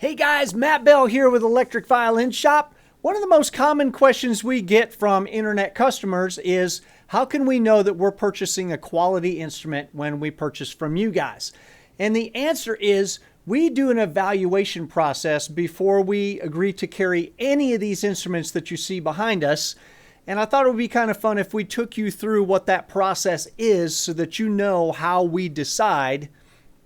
Hey guys, Matt Bell here with Electric Violin Shop. One of the most common questions we get from internet customers is, how can we know that we're purchasing a quality instrument when we purchase from you guys? And the answer is, we do an evaluation process before we agree to carry any of these instruments that you see behind us. And I thought it would be kind of fun if we took you through what that process is so that you know how we decide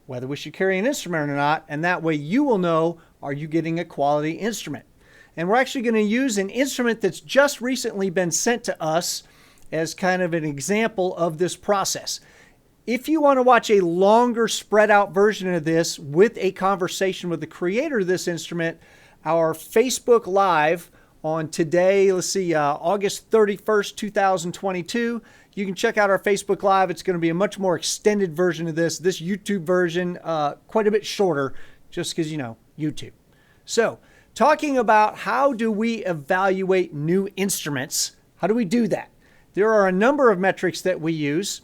whether we should carry an instrument or not, and that way you will know, are you getting a quality instrument? And we're actually going to use an instrument that's just recently been sent to us as kind of an example of this process. If you want to watch a longer spread out version of this with a conversation with the creator of this instrument, our Facebook Live on today, August 31st, 2022, you can check out our Facebook Live. It's going to be a much more extended version of this. This YouTube version, quite a bit shorter, just because, YouTube. So, talking about how do we evaluate new instruments, how do we do that? There are a number of metrics that we use,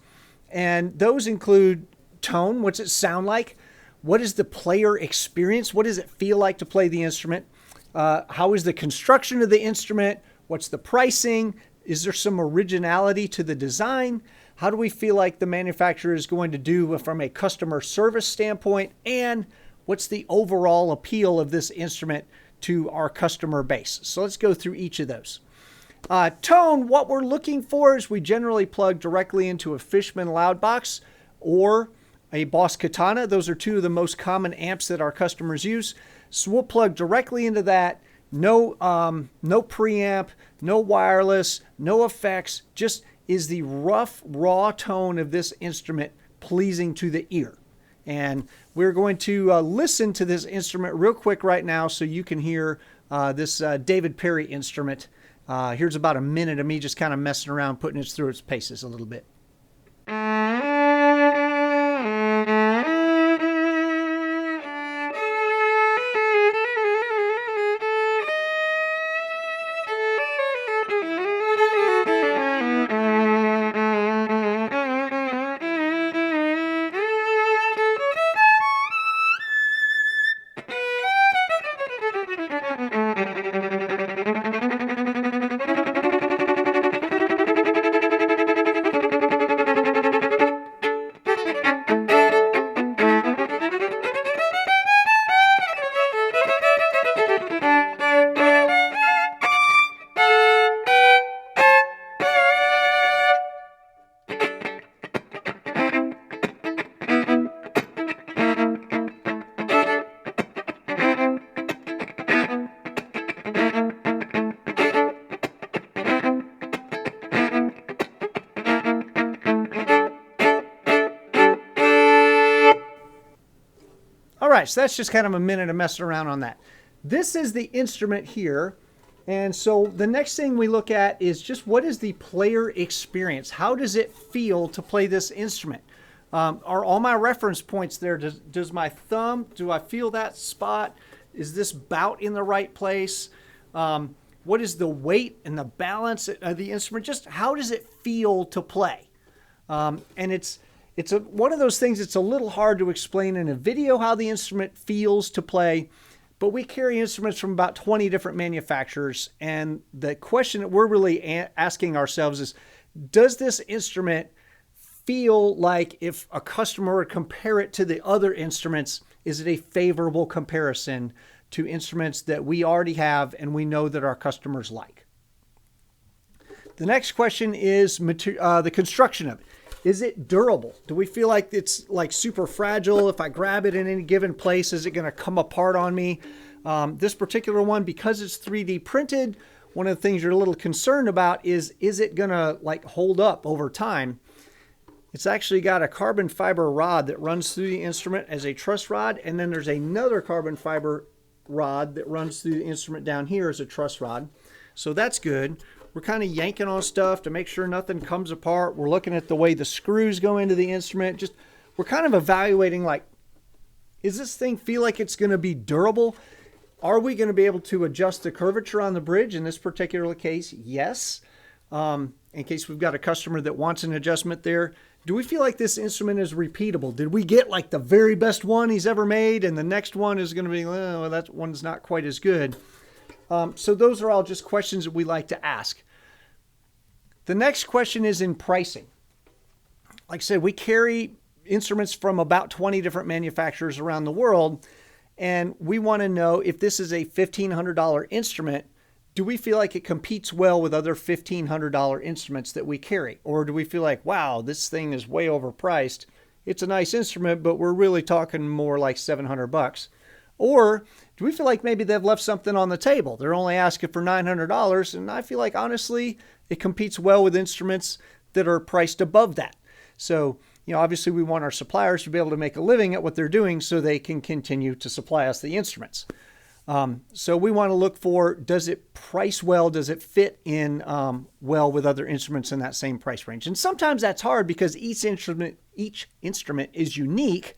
and those include tone. What's it sound like? What is the player experience? What does it feel like to play the instrument? How is the construction of the instrument? What's the pricing? Is there some originality to the design? How do we feel like the manufacturer is going to do from a customer service standpoint? And what's the overall appeal of this instrument to our customer base? So let's go through each of those. Tone, what we're looking for is we generally plug directly into a Fishman Loudbox or a Boss Katana. Those are two of the most common amps that our customers use. So we'll plug directly into that. No preamp, no wireless, no effects. Just is the rough, raw tone of this instrument pleasing to the ear. And we're going to listen to this instrument real quick right now so you can hear this David Perry instrument. Here's about a minute of me just kind of messing around, putting it through its paces a little bit. All right, so that's just kind of a minute of messing around on that. This is the instrument here. And so the next thing we look at is just what is the player experience? How does it feel to play this instrument? Are all my reference points there? Does my thumb, do I feel that spot? Is this bout in the right place? What is the weight and the balance of the instrument? Just how does it feel to play? And it's one of those things that's a little hard to explain in a video how the instrument feels to play, but we carry instruments from about 20 different manufacturers, and the question that we're really asking ourselves is, does this instrument feel like, if a customer would compare it to the other instruments, is it a favorable comparison to instruments that we already have and we know that our customers like? The next question is the construction of it. Is it durable? Do we feel like it's like super fragile? If I grab it in any given place, is it going to come apart on me? This particular one, because it's 3D printed, one of the things you're a little concerned about is it going to like hold up over time? It's actually got a carbon fiber rod that runs through the instrument as a truss rod, and then there's another carbon fiber rod that runs through the instrument down here as a truss rod. So that's good. We're kind of yanking on stuff to make sure nothing comes apart. We're looking at the way the screws go into the instrument. We're kind of evaluating, like, is this thing feel like it's going to be durable? Are we going to be able to adjust the curvature on the bridge? In this particular case, yes. In case we've got a customer that wants an adjustment there. do we feel like this instrument is repeatable? Did we get like the very best one he's ever made, and the next one is going to be, well, that one's not quite as good? So those are all just questions that we like to ask. The next question is in pricing. Like I said, we carry instruments from about 20 different manufacturers around the world, and we want to know if this is a $1,500 instrument, do we feel like it competes well with other $1,500 instruments that we carry? Or do we feel like, wow, this thing is way overpriced. It's a nice instrument, but we're really talking more like $700. Or do we feel like maybe they've left something on the table? They're only asking for $900, and I feel like, honestly, it competes well with instruments that are priced above that. So, obviously we want our suppliers to be able to make a living at what they're doing so they can continue to supply us the instruments. So we want to look for, does it price well? Does it fit in well with other instruments in that same price range? And sometimes that's hard because each instrument is unique,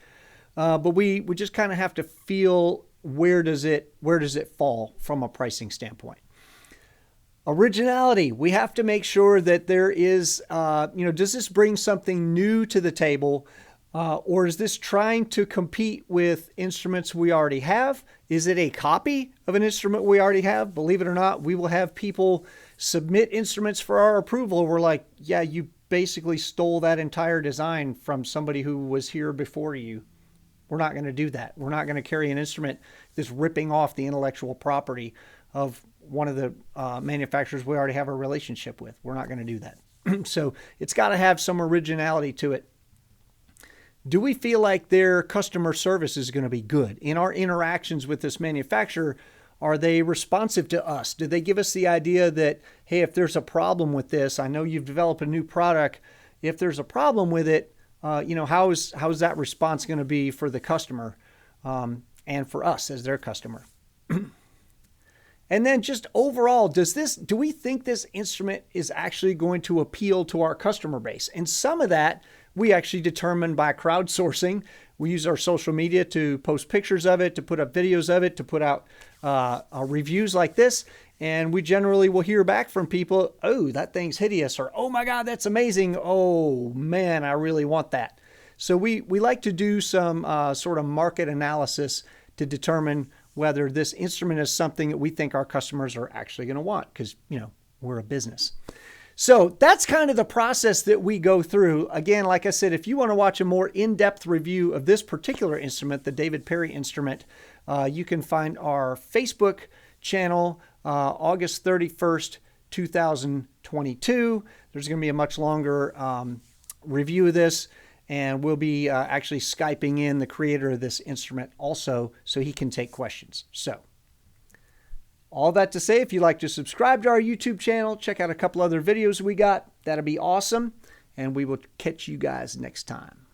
but we just kind of have to feel where does it fall from a pricing standpoint. Originality, we have to make sure that there is, does this bring something new to the table? Or is this trying to compete with instruments we already have? Is it a copy of an instrument we already have? Believe it or not, we will have people submit instruments for our approval. We're like, yeah, you basically stole that entire design from somebody who was here before you. We're not going to do that. We're not going to carry an instrument that's ripping off the intellectual property of one of the manufacturers we already have a relationship with. We're not going to do that. So it's got to have some originality to it. Do we feel like their customer service is going to be good? In our interactions with this manufacturer, are they responsive to us? Do they give us the idea that, hey, if there's a problem with this, I know you've developed a new product. If there's a problem with it, how is that response going to be for the customer and for us as their customer? And then just overall, do we think this instrument is actually going to appeal to our customer base? And some of that we actually determine by crowdsourcing. We use our social media to post pictures of it, to put up videos of it, to put out reviews like this. And we generally will hear back from people, oh, that thing's hideous, or oh my God, that's amazing. Oh man, I really want that. So we like to do some sort of market analysis to determine whether this instrument is something that we think our customers are actually going to want, because, we're a business. So that's kind of the process that we go through. Again, like I said, if you want to watch a more in-depth review of this particular instrument, the David Perry instrument, you can find our Facebook channel, August 31st, 2022. There's going to be a much longer review of this, and we'll be actually Skyping in the creator of this instrument also so he can take questions. So all that to say, if you'd like to subscribe to our YouTube channel, check out a couple other videos we got, that'd be awesome. And we will catch you guys next time.